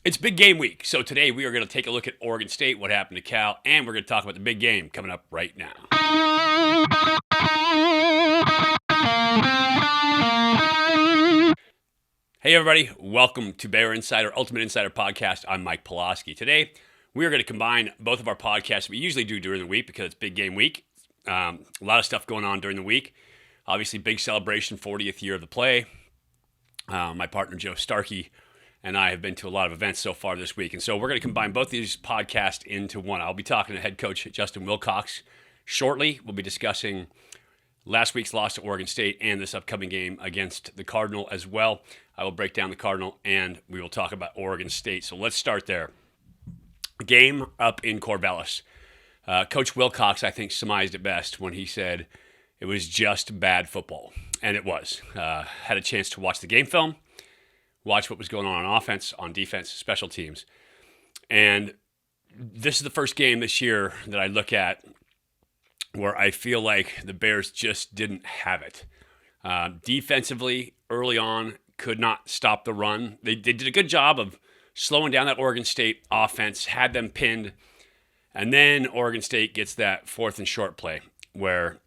It's big game week, so today we are going to take a look at Oregon State, what happened to Cal, and we're going to talk about the big game coming up right now. Hey everybody, welcome to Bear Insider, Ultimate Insider Podcast. I'm Mike Pawlawski. Today, we are going to combine both of our podcasts we usually do during the week because it's big game week. A lot of stuff going on during the week. Obviously, big celebration, 40th year of the play. My partner, Joe Starkey, and I have been to a lot of events so far this week. And so we're going to combine both these podcasts into one. I'll be talking to head coach Justin Wilcox shortly. We'll be discussing last week's loss to Oregon State and this upcoming game against the Cardinal as well. I will break down the Cardinal, and we will talk about Oregon State. So let's start there. Game up in Corvallis. Coach Wilcox, I think, surmised it best when he said it was just bad football. And it was. Had a chance to watch the game film, watch what was going on offense, on defense, special teams. And this is the first game this year that I look at where I feel like the Bears just didn't have it. Defensively, early on, could not stop the run. They did a good job of slowing down that Oregon State offense, had them pinned, and then Oregon State gets that fourth and short play where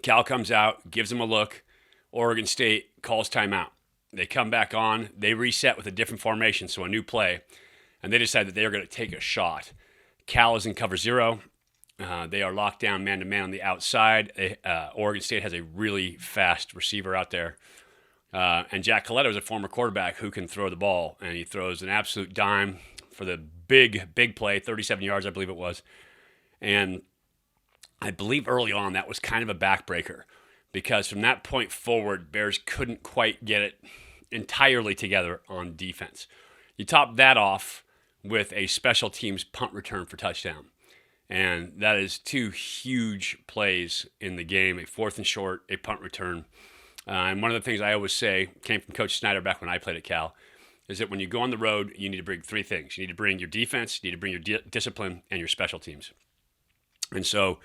Cal comes out, gives them a look, Oregon State calls timeout. They come back on, they reset with a different formation, so a new play, and they decide that they are going to take a shot. Cal is in cover zero. They are locked down man-to-man on the outside. Oregon State has a really fast receiver out there. And Jack Colletto is a former quarterback who can throw the ball, and he throws an absolute dime for the big play, 37 yards, I believe it was. And I believe early on that was kind of a backbreaker because from that point forward, Bears couldn't quite get it entirely together on defense. You top that off with a special teams punt return for touchdown. And that is two huge plays in the game, a fourth and short, a punt return. And one of the things I always say, came from Coach Snyder back when I played at Cal, is that when you go on the road, you need to bring three things. You need to bring your defense, you need to bring your discipline, and your special teams. And so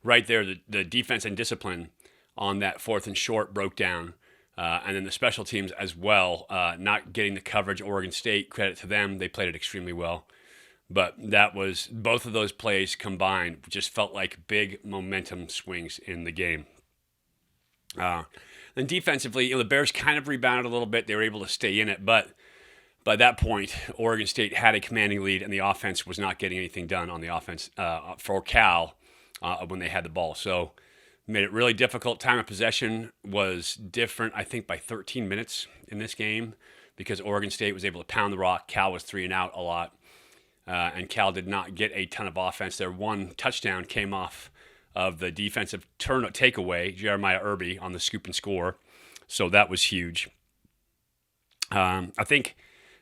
right there, the defense and discipline on that fourth and short broke down. And then the special teams as well, not getting the coverage. Oregon State, credit to them, they played it extremely well. But that was, both of those plays combined just felt like big momentum swings in the game. And defensively, the Bears kind of rebounded a little bit. They were able to stay in it, but by that point, Oregon State had a commanding lead, and the offense was not getting anything done on the offense for Cal when they had the ball. So made it really difficult. Time of possession was different, I think, by 13 minutes in this game because Oregon State was able to pound the rock. Cal was 3 and out a lot, and Cal did not get a ton of offense. Their one touchdown came off of the defensive takeaway, Jeremiah Irby on the scoop and score. So that was huge. I think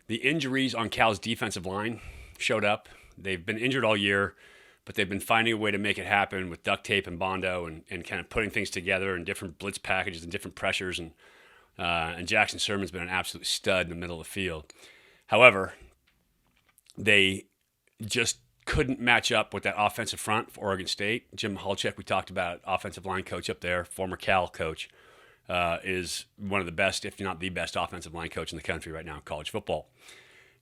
the injuries on Cal's defensive line showed up. They've been injured all year, but they've been finding a way to make it happen with duct tape and Bondo and kind of putting things together in different blitz packages and different pressures. And Jackson Sermon's been an absolute stud in the middle of the field. However, they just couldn't match up with that offensive front for Oregon State. Jim Halchek, we talked about, offensive line coach up there, former Cal coach, is one of the best, if not the best, offensive line coach in the country right now in college football.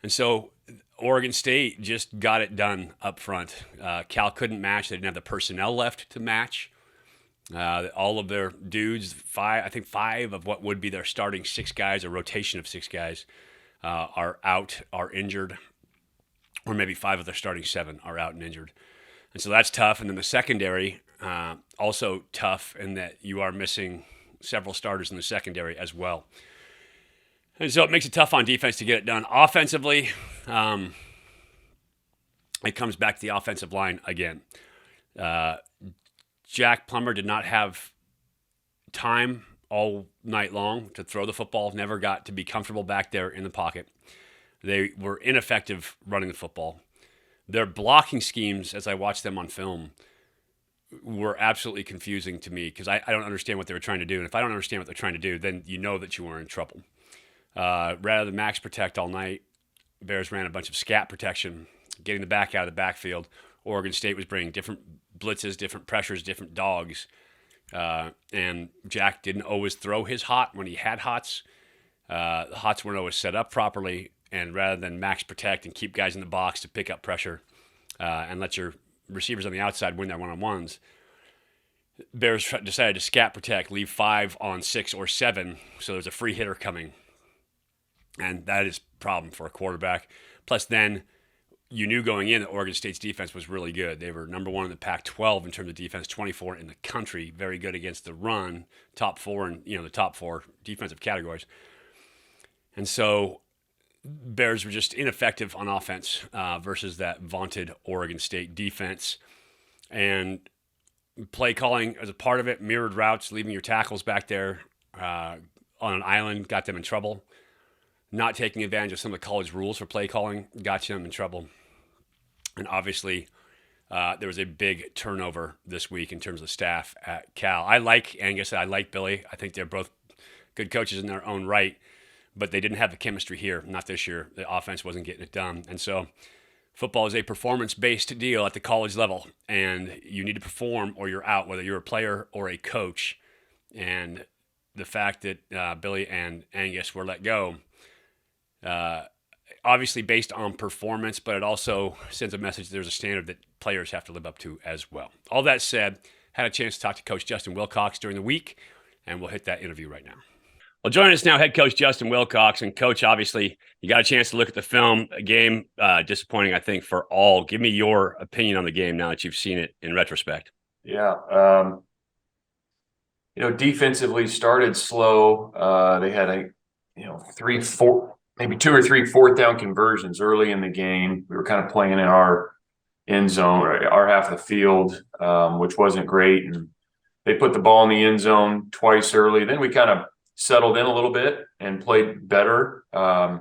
And so Oregon State just got it done up front. Cal couldn't match. They didn't have the personnel left to match. All of their dudes, I think five of what would be their starting 6 guys, a rotation of 6 guys, are out, are injured. Or maybe 5 of their starting 7 are out and injured. And so that's tough. And then the secondary, also tough in that you are missing several starters in the secondary as well. And so it makes it tough on defense to get it done. Offensively, it comes back to the offensive line again. Jack Plummer did not have time all night long to throw the football, never got to be comfortable back there in the pocket. They were ineffective running the football. Their blocking schemes, as I watched them on film, were absolutely confusing to me because I don't understand what they were trying to do. And if I don't understand what they're trying to do, then you know that you are in trouble. Rather than max protect all night, Bears ran a bunch of scat protection, getting the back out of the backfield. Oregon State was bringing different blitzes, different pressures, different dogs. And Jack didn't always throw his hot when he had hots. The hots weren't always set up properly. and rather than max protect and keep guys in the box to pick up pressure and let your receivers on the outside win their one-on-ones, Bears decided to scat protect, leave 5 on 6 or 7, so there's a free hitter coming. And that is a problem for a quarterback. Plus, then you knew going in that Oregon State's defense was really good. They were number 1 in the Pac-12 in terms of defense, 24 in the country, very good against the run, top 4 in the top 4 defensive categories. And so Bears were just ineffective on offense versus that vaunted Oregon State defense. And play calling as a part of it, mirrored routes, leaving your tackles back there on an island, got them in trouble. Not taking advantage of some of the college rules for play calling got them in trouble. And obviously, there was a big turnover this week in terms of staff at Cal. I like Angus. I like Billy. I think they're both good coaches in their own right, but they didn't have the chemistry here, not this year. The offense wasn't getting it done. And so football is a performance-based deal at the college level, and you need to perform or you're out, whether you're a player or a coach. And the fact that Billy and Angus were let go, obviously based on performance, but it also sends a message there's a standard that players have to live up to as well. All that said, had a chance to talk to Coach Justin Wilcox during the week, and we'll hit that interview right now. Well, joining us now, head coach Justin Wilcox. And coach, obviously, you got a chance to look at the film. A game disappointing, I think, for all. Give me your opinion on the game now that you've seen it in retrospect. Yeah. Defensively started slow. They had maybe 2 or 3 fourth down conversions early in the game. We were kind of playing in our end zone, or our half of the field, which wasn't great. And they put the ball in the end zone twice early. Then we kind of settled in a little bit and played better. And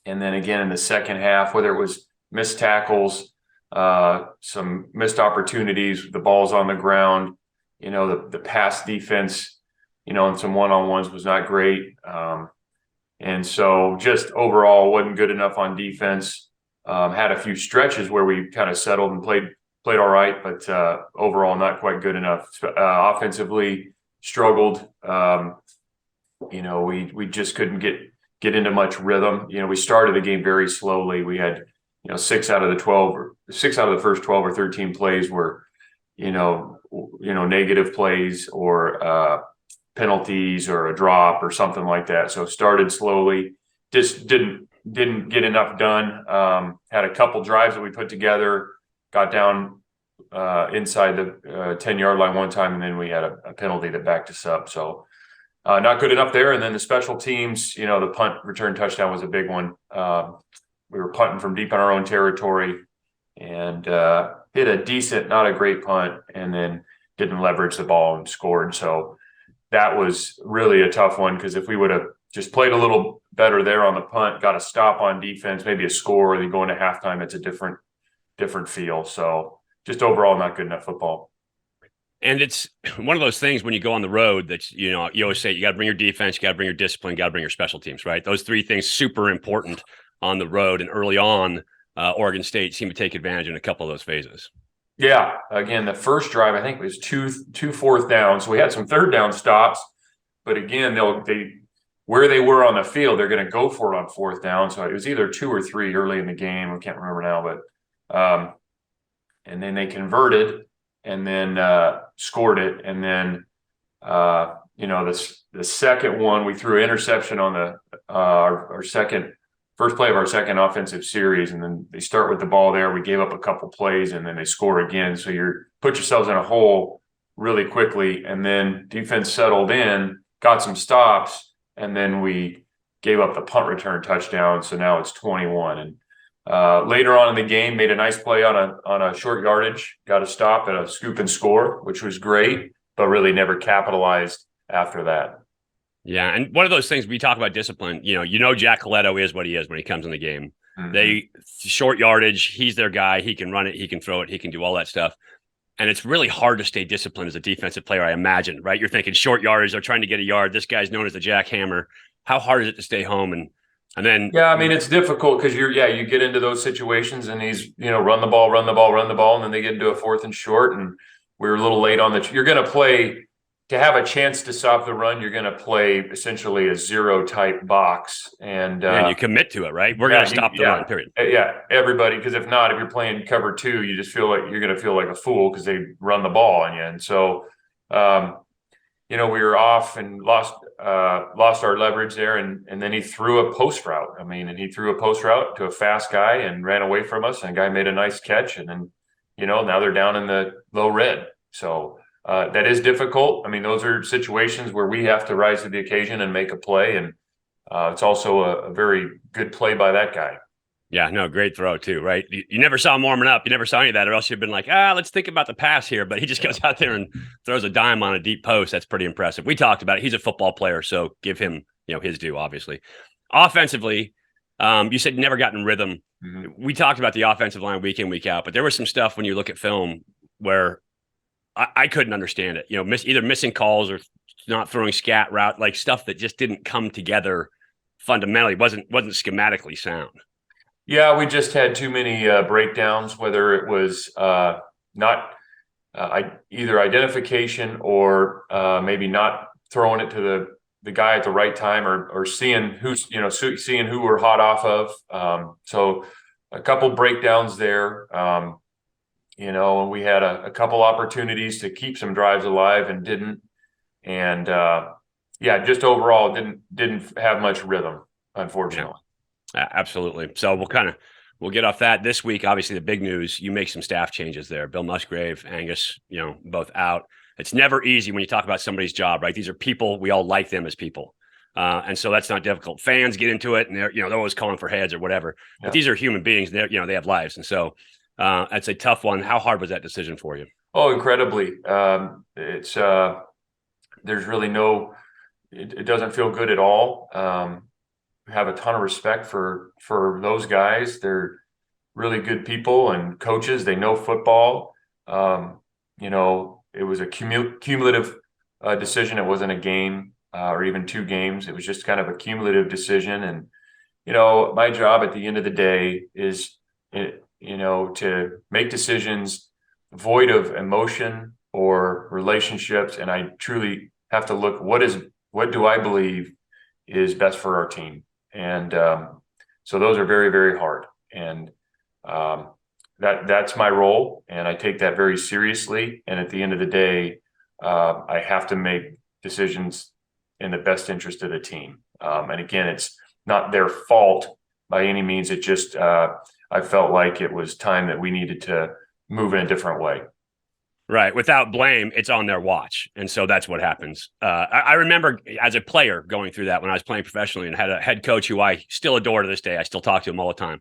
then again in the second half, whether it was missed tackles, some missed opportunities, the ball's on the ground, the pass defense, and some one-on-ones was not great. And so just overall wasn't good enough on defense. Had a few stretches where we kind of settled and played all right, but overall not quite good enough. Offensively struggled. We just couldn't get into much rhythm. We started the game very slowly. We had, 6 out of the first 12 or 13 plays were, negative plays or penalties or a drop or something like that. So started slowly, just didn't get enough done. Had a couple drives that we put together, got down inside the 10-yard line one time, and then we had a penalty that backed us up. So not good enough there. And then the special teams, the punt return touchdown was a big one. We were punting from deep in our own territory and hit a decent, not a great punt, and then didn't leverage the ball and scored. So that was really a tough one, because if we would have just played a little better there on the punt, got a stop on defense, maybe a score, and then go into halftime, it's a different feel. So just overall not good enough football. And it's one of those things when you go on the road that, you always say you got to bring your defense, you got to bring your discipline, you got to bring your special teams, right? Those 3 things super important on the road. And early on, Oregon State seemed to take advantage in a couple of those phases. Yeah. Again, the first drive, I think, was two fourth downs. So we had some third down stops, but again, where they were on the field, they're going to go for it on fourth down. So it was either 2 or 3 early in the game. I can't remember now, but and then they converted and then scored it. And then, the second one, we threw an interception on our first play of our second offensive series. And then they start with the ball there. We gave up a couple plays and then they score again. So put yourselves in a hole really quickly. And then defense settled in, got some stops, and then we gave up the punt return touchdown. So now it's 21. And later on in the game, made a nice play on a short yardage, got a stop and a scoop and score, which was great, but really never capitalized after that. Yeah, and one of those things we talk about discipline, Jack Coletto is what he is when he comes in the game. Mm-hmm. They short yardage, he's their guy, he can run it, he can throw it, he can do all that stuff. And it's really hard to stay disciplined as a defensive player, I imagine, right? You're thinking short yardage, they're trying to get a yard. This guy's known as the jackhammer. How hard is it to stay home? And then it's difficult because you get into those situations and he's, run the ball, and then they get into a 4th and short, and we were a little late on you're going to play to have a chance to stop the run, you're going to play essentially a zero type box, and you commit to it, right? We're going to stop the run, period. Yeah, everybody. Because if not, if you're playing cover two, you just feel like you're going to feel like a fool because they run the ball on you. And so, we were off and lost our leverage there, and then he threw a post route. And he threw a post route to a fast guy and ran away from us, and the guy made a nice catch, and then now they're down in the low red. So that is difficult. Those are situations where we have to rise to the occasion and make a play, and it's also a very good play by that guy. Yeah, no, great throw too, right? You never saw him warming up. You never saw any of that, or else you'd been like, let's think about the pass here. But he just goes out there and throws a dime on a deep post. That's pretty impressive. We talked about it. He's a football player, so give him, his due, obviously. Offensively, you said never gotten rhythm. Mm-hmm. We talked about the offensive line week in, week out, but there was some stuff when you look at film where I couldn't understand it. Either missing calls or not throwing scat route, like stuff that just didn't come together fundamentally. wasn't schematically sound. Yeah, we just had too many breakdowns, whether it was not either identification or maybe not throwing it to the guy at the right time, or seeing seeing who we're hot off of. So a couple breakdowns there. We had a couple opportunities to keep some drives alive and didn't. And just overall didn't have much rhythm, unfortunately. Yeah, absolutely. So we'll get off that this week. Obviously, the big news: you make some staff changes there. Bill Musgrave, Angus, both out. It's never easy when you talk about somebody's job, right? These are people. We all like them as people. And so that's not difficult. Fans get into it and they're always calling for heads or whatever, but these are human beings. They have lives. And so that's a tough one. How hard was that decision for you? Oh, incredibly. It's there's really it doesn't feel good at all. Have a ton of respect for those guys. They're really good people and coaches. They know football. It was a cumulative decision. It wasn't a game or even two games. It was just kind of a cumulative decision. And, my job at the end of the day is, to make decisions void of emotion or relationships. And I truly have to look, what do I believe is best for our team? And so those are very, very hard. And that's my role. And I take that very seriously. And at the end of the day, I have to make decisions in the best interest of the team. And again, it's not their fault by any means. It just, I felt like it was time that we needed to move in a different way. Right. Without blame, it's on their watch. And so that's what happens. I remember as a player going through that when I was playing professionally and had a head coach who I still adore to this day. I still talk to him all the time.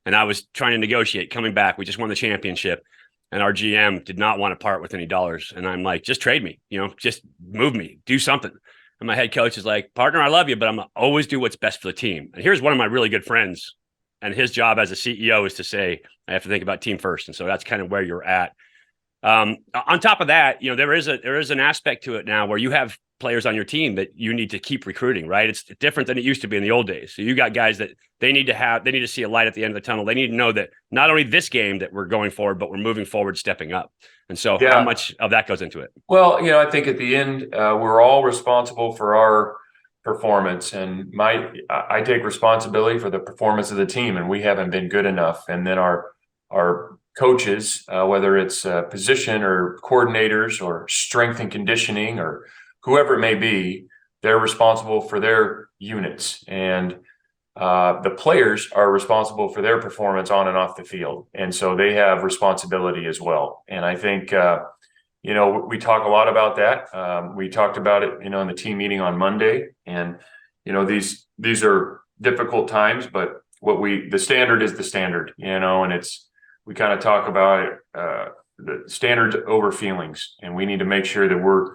And I was trying to negotiate coming back. We just won the championship and our GM did not want to part with any dollars. And I'm like, just trade me, just move me, do something. And my head coach is like, partner, I love you, but I'm going to always do what's best for the team. And here's one of my really good friends. And his job as a CEO is to say, I have to think about team first. And so that's kind of where you're at. On top of that, there is an aspect to it now where you have players on your team that you need to keep recruiting, right? It's different than it used to be in the old days. So you got guys that they need to see a light at the end of the tunnel. They need to know that not only this game that we're going forward, but we're moving forward, stepping up. And so how much of that goes into it? Well, I think at the end, we're all responsible for our performance, and I take responsibility for the performance of the team, and we haven't been good enough. And then our coaches, whether it's position or coordinators or strength and conditioning or whoever it may be, they're responsible for their units, and the players are responsible for their performance on and off the field. And so they have responsibility as well. And I think, we talk a lot about that. We talked about it, in the team meeting on Monday, and, these are difficult times, but the standard is the standard, and we kind of talk about it, the standards over feelings, and we need to make sure that we're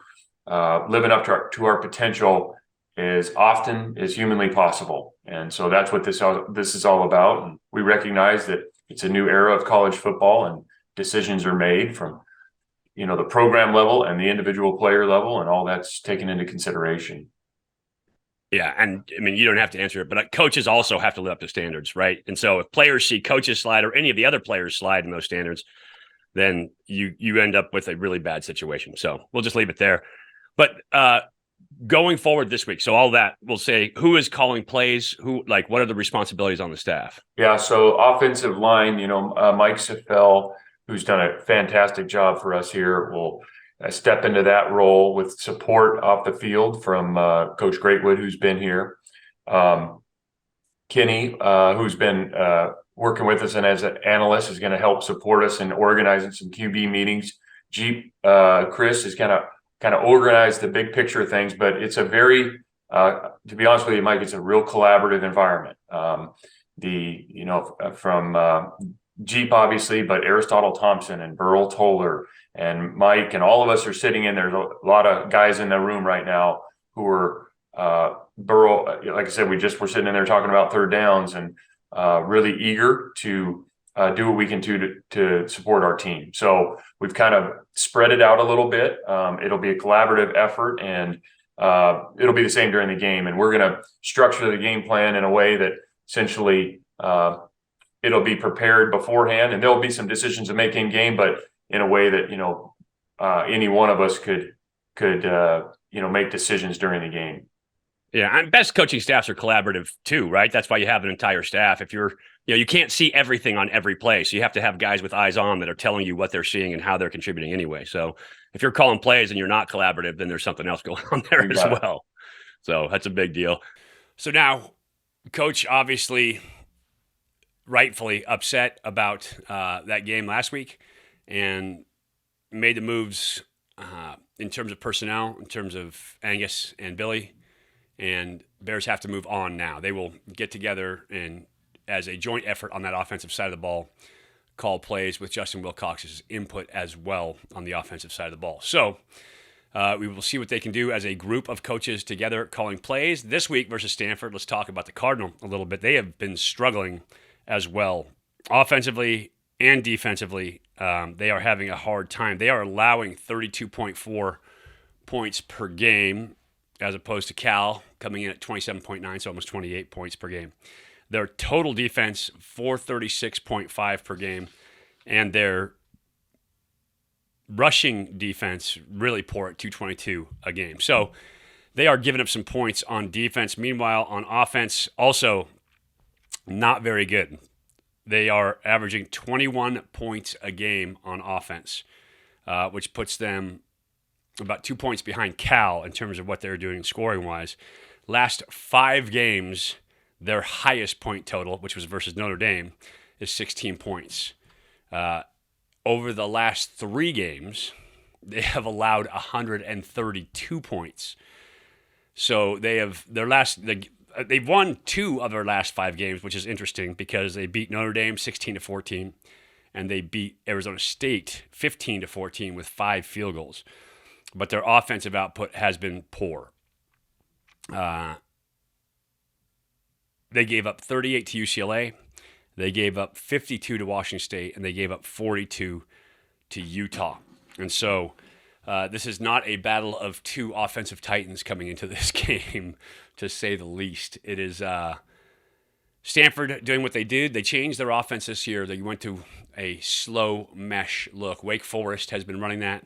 living up to our potential as often as humanly possible. And so that's what this is all about. And we recognize that it's a new era of college football, and decisions are made from, the program level and the individual player level, and all that's taken into consideration. Yeah. And you don't have to answer it, but coaches also have to live up to standards, right? And so if players see coaches slide or any of the other players slide in those standards, then you end up with a really bad situation. So we'll just leave it there. But going forward this week, so all that we'll say, who is calling plays? What are the responsibilities on the staff? Yeah, so offensive line, Mike Siffel, who's done a fantastic job for us here, will step into that role with support off the field from Coach Greatwood, who's been here. Kenny, who's been working with us and as an analyst, is going to help support us in organizing some QB meetings. Chris is going to kind of organize the big picture of things, but it's a very, to be honest with you, Mike, it's a real collaborative environment. From Jeep, obviously, but Aristotle Thompson and Burl Toller and Mike and all of us are sitting in. There's a lot of guys in the room right now who are Burl. Like I said, we're sitting in there talking about third downs and really eager to do what we can do to support our team. So we've kind of spread it out a little bit. It'll be a collaborative effort, and it'll be the same during the game. And we're going to structure the game plan in a way that essentially it'll be prepared beforehand, and there'll be some decisions to make in game, but in a way that any one of us could make decisions during the game. Yeah, and best coaching staffs are collaborative too, right? That's why you have an entire staff. If you can't see everything on every play, so you have to have guys with eyes on that are telling you what they're seeing and how they're contributing anyway. So if you're calling plays and you're not collaborative, then there's something else going on there as well. So that's a big deal. So now, Coach obviously rightfully upset about that game last week and made the moves in terms of personnel, in terms of Angus and Billy. And Bears have to move on now. They will get together and, as a joint effort on that offensive side of the ball, call plays with Justin Wilcox's input as well on the offensive side of the ball. So we will see what they can do as a group of coaches together calling plays. This week versus Stanford, let's talk about the Cardinal a little bit. They have been struggling as well, offensively and defensively. They are having a hard time. They are allowing 32.4 points per game, as opposed to Cal coming in at 27.9, so almost 28 points per game. Their total defense, 436.5 per game, and their rushing defense really poor at 222 a game. So they are giving up some points on defense. Meanwhile, on offense, also not very good. They are averaging 21 points a game on offense, which puts them about 2 points behind Cal in terms of what they're doing scoring-wise. Last 5 games, their highest point total, which was versus Notre Dame, is 16 points. Over the last 3 games, they have allowed 132 points. So they've won 2 of their last 5 games, which is interesting because they beat Notre Dame 16-14, and they beat Arizona State 15-14 with 5 field goals. But their offensive output has been poor. They gave up 38 to UCLA. They gave up 52 to Washington State, and they gave up 42 to Utah. And so this is not a battle of 2 offensive titans coming into this game, to say the least. It is Stanford doing what they did. They changed their offense this year. They went to a slow mesh look. Wake Forest has been running that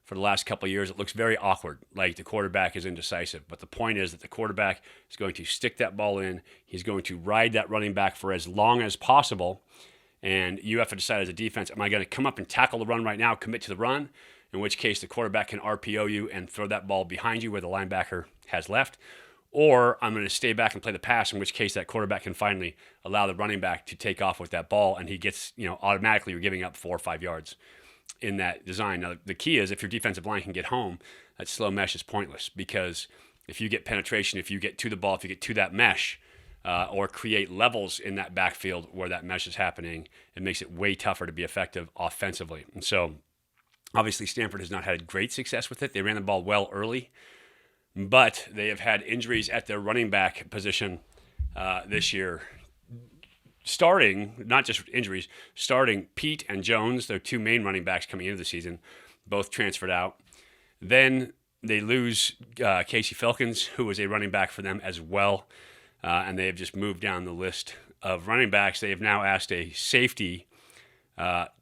for the last couple of years. It looks very awkward, like the quarterback is indecisive. But the point is that the quarterback is going to stick that ball in. He's going to ride that running back for as long as possible. And you have to decide as a defense, am I going to come up and tackle the run right now, commit to the run, in which case the quarterback can RPO you and throw that ball behind you where the linebacker has left, or I'm going to stay back and play the pass, in which case that quarterback can finally allow the running back to take off with that ball, and he gets, automatically you're giving up 4 or 5 yards in that design. Now, the key is if your defensive line can get home, that slow mesh is pointless, because if you get penetration, if you get to the ball, if you get to that mesh, or create levels in that backfield where that mesh is happening, it makes it way tougher to be effective offensively. And so obviously Stanford has not had great success with it. They ran the ball well early, but they have had injuries at their running back position this year. Starting, not just injuries, starting Pete and Jones, their 2 main running backs coming into the season, both transferred out. Then they lose Casey Filkins, who was a running back for them as well. And they have just moved down the list of running backs. They have now asked a safety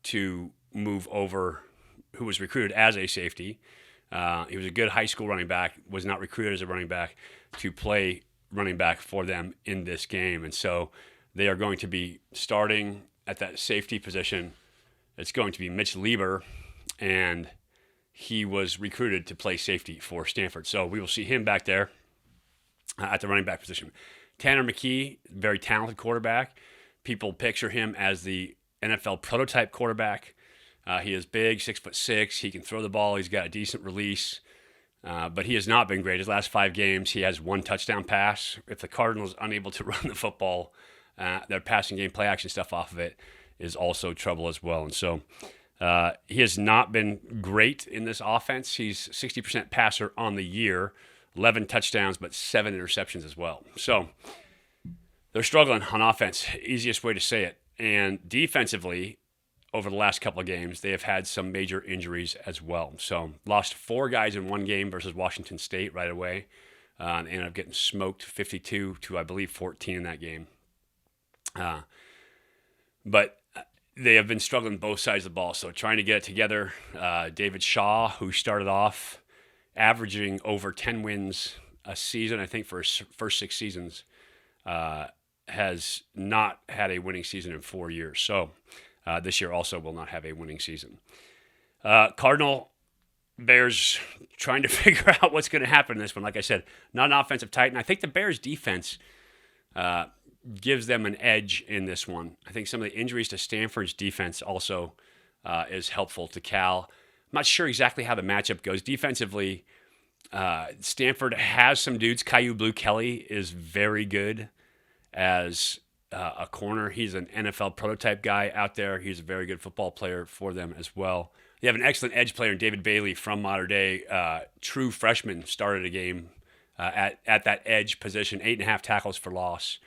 to move over, who was recruited as a safety, He was a good high school running back, was not recruited as a running back to play running back for them in this game. And so they are going to be starting at that safety position. It's going to be Mitch Lieber, and he was recruited to play safety for Stanford. So we will see him back there at the running back position. Tanner McKee, very talented quarterback. People picture him as the NFL prototype quarterback. He is big, 6'6". He can throw the ball. He's got a decent release, but he has not been great. His last 5 games, he has 1 touchdown pass. If the Cardinals are unable to run the football, their passing game, play action stuff off of it is also trouble as well. And so he has not been great in this offense. He's 60% passer on the year, 11 touchdowns, but 7 interceptions as well. So they're struggling on offense, easiest way to say it. And defensively, over the last couple of games, they have had some major injuries as well. So lost 4 guys in one game versus Washington State right away. And ended up getting smoked 52 to, I believe, 14 in that game. But they have been struggling both sides of the ball. So trying to get it together. David Shaw, who started off averaging over 10 wins a season, I think for his first 6 seasons, has not had a winning season in 4 years. So this year also will not have a winning season. Cardinal Bears trying to figure out what's going to happen in this one. Like I said, not an offensive titan. I think the Bears defense gives them an edge in this one. I think some of the injuries to Stanford's defense also is helpful to Cal. I'm not sure exactly how the matchup goes. Defensively, Stanford has some dudes. Caillou Blue Kelly is very good as a corner. He's an NFL prototype guy out there. He's a very good football player for them as well. They have an excellent edge player in David Bailey from Mater Dei. True freshman, started a game at that edge position, 8.5 tackles for loss,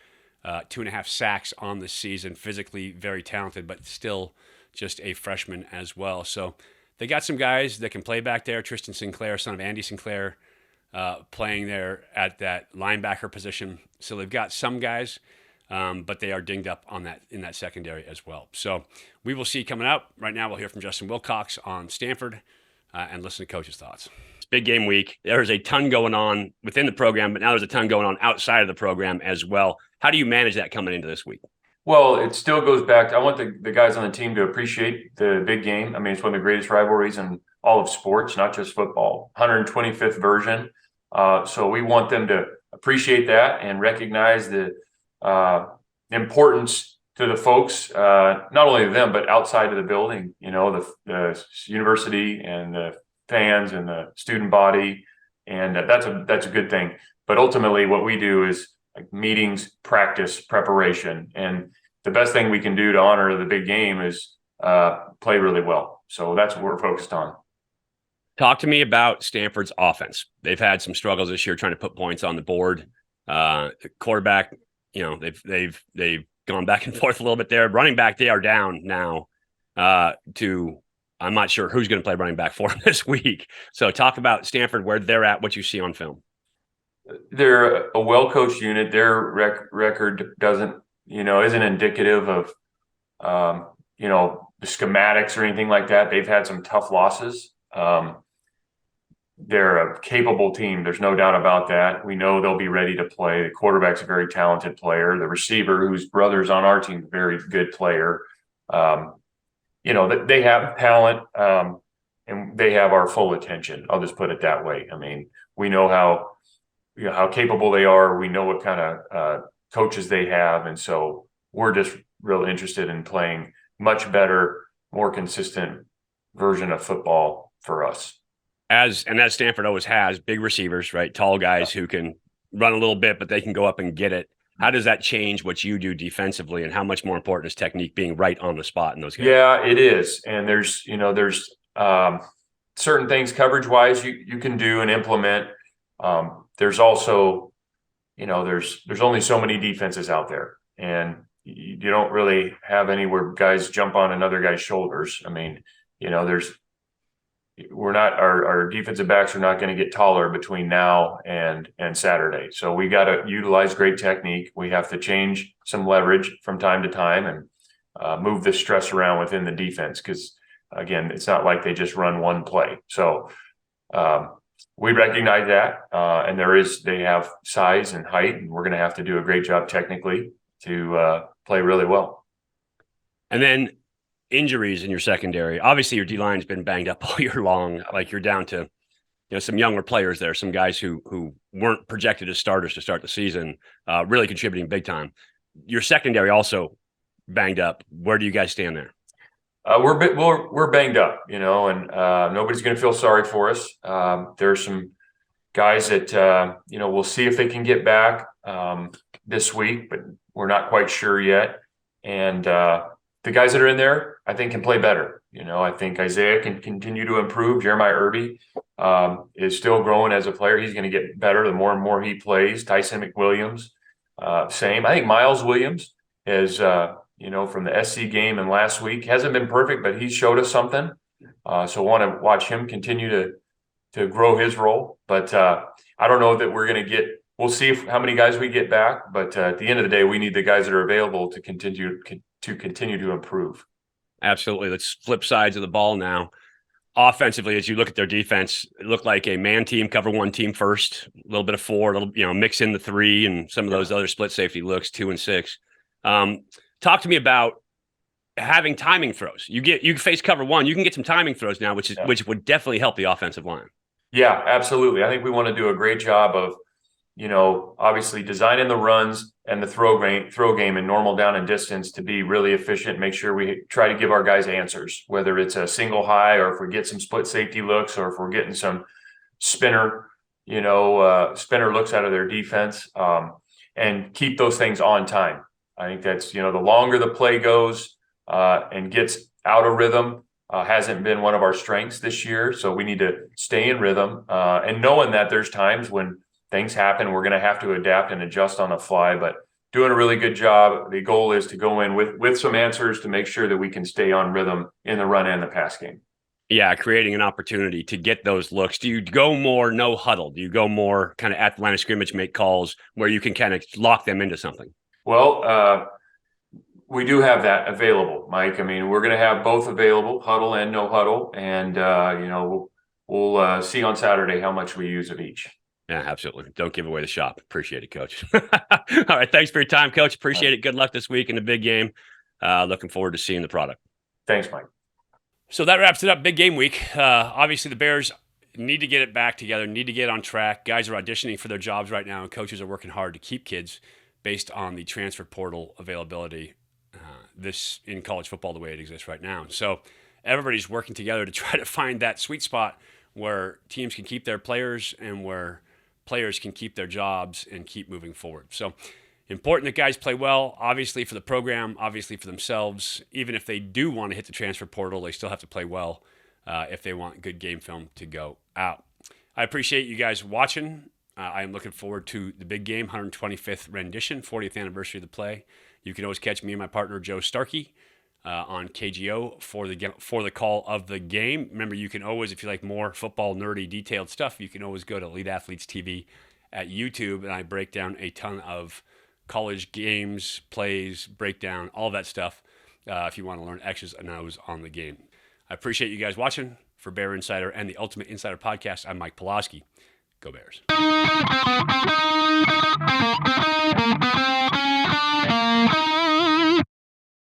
2.5 sacks on the season. Physically very talented, but still just a freshman as well. So they got some guys that can play back there. Tristan Sinclair, son of Andy Sinclair, playing there at that linebacker position. So they've got some guys. But they are dinged up on that in that secondary as well. So we will see coming up. Right now, we'll hear from Justin Wilcox on Stanford and listen to Coach's thoughts. It's big game week. There's a ton going on within the program, but now there's a ton going on outside of the program as well. How do you manage that coming into this week? Well, it still goes back to, I want the guys on the team to appreciate the big game. I mean, it's one of the greatest rivalries in all of sports, not just football. 125th version. So we want them to appreciate that and recognize the importance to the folks, not only them, but outside of the building, the university and the fans and the student body. And that's a good thing. But ultimately what we do is like meetings, practice, preparation. And the best thing we can do to honor the big game is play really well. So that's what we're focused on. Talk to me about Stanford's offense. They've had some struggles this year trying to put points on the board. Quarterback, they've gone back and forth a little bit there. Running back, they are down now to I'm not sure who's going to play running back for them this week. So talk about Stanford, where they're at, what you see on film. They're a well-coached unit. Their record isn't indicative of the schematics or anything like that. They've had some tough losses. They're a capable team. There's no doubt about that. We know they'll be ready to play. The quarterback's a very talented player. The receiver, whose brother's on our team, very good player. They have talent, and they have our full attention. I'll just put it that way. I mean, we know how capable they are. We know what kind of coaches they have. And so we're just real interested in playing much better, more consistent version of football for us. As Stanford always has, big receivers, right? Tall guys who can run a little bit, but they can go up and get it. How does that change what you do defensively, and how much more important is technique, being right on the spot in those guys? Yeah, it is. And there's certain things coverage-wise you can do and implement. There's also, there's only so many defenses out there, and you don't really have anywhere guys jump on another guy's shoulders. I mean, our defensive backs are not going to get taller between now and Saturday. So we got to utilize great technique. We have to change some leverage from time to time and move the stress around within the defense. Cause again, it's not like they just run one play. So We recognize that, and they have size and height, and we're going to have to do a great job technically to play really well. And then injuries in your secondary. Obviously, your D-line's been banged up all year long. Like you're down to some younger players there, some guys who weren't projected as starters to start the season, really contributing big time. Your secondary also banged up. Where do you guys stand there? We're banged up, and nobody's going to feel sorry for us. There's some guys that we'll see if they can get back this week, but we're not quite sure yet. And the guys that are in there, I think, can play better. I think Isaiah can continue to improve. Jeremiah Irby is still growing as a player. He's going to get better the more and more he plays. Tyson McWilliams, same. I think Miles Williams is from the SC game and last week hasn't been perfect, but he showed us something. So want to watch him continue to grow his role. But I don't know that we're going to get. We'll see how many guys we get back. But at the end of the day, we need the guys that are available to continue to improve. Absolutely. Let's flip sides of the ball now. Offensively, as you look at their defense, it looked like a man team, cover one team first, a little bit of 4, a little, mix in the 3 and some of those other split safety looks, 2 and 6. Talk to me about having timing throws. You face cover 1, you can get some timing throws now, which would definitely help the offensive line. Yeah, absolutely. I think we want to do a great job of, obviously designing the runs and the throw game in normal down and distance to be really efficient. Make sure we try to give our guys answers, whether it's a single high or if we get some split safety looks or if we're getting some spinner looks out of their defense, and keep those things on time. I think that's, the longer the play goes and gets out of rhythm, hasn't been one of our strengths this year. So we need to stay in rhythm and knowing that there's times when things happen, we're going to have to adapt and adjust on the fly, but doing a really good job. The goal is to go in with some answers to make sure that we can stay on rhythm in the run and the pass game. Yeah, creating an opportunity to get those looks. Do you go more no huddle? Do you go more kind of at the line of scrimmage, make calls where you can kind of lock them into something? Well, we do have that available, Mike. I mean, we're going to have both available, huddle and no huddle. And, we'll see on Saturday how much we use of each. Yeah, absolutely. Don't give away the shop. Appreciate it, Coach. All right. Thanks for your time, Coach. Appreciate it. Good luck this week in the big game. Looking forward to seeing the product. Thanks, Mike. So that wraps it up. Big game week. Obviously, the Bears need to get it back together, need to get on track. Guys are auditioning for their jobs right now, and coaches are working hard to keep kids based on the transfer portal availability this in college football the way it exists right now. So everybody's working together to try to find that sweet spot where teams can keep their players and where players can keep their jobs and keep moving forward. So important that guys play well, obviously for the program, obviously for themselves. Even if they do want to hit the transfer portal, they still have to play well if they want good game film to go out. I appreciate you guys watching. I am looking forward to the big game, 125th rendition, 40th anniversary of the play. You can always catch me and my partner, Joe Starkey, on KGO for the call of the game. Remember, you can always, if you like more football, nerdy, detailed stuff, you can always go to Elite Athletes TV at YouTube, and I break down a ton of college games, plays, breakdown, all that stuff if you want to learn X's and O's on the game. I appreciate you guys watching. For Bear Insider and the Ultimate Insider Podcast, I'm Mike Pawlawski. Go Bears.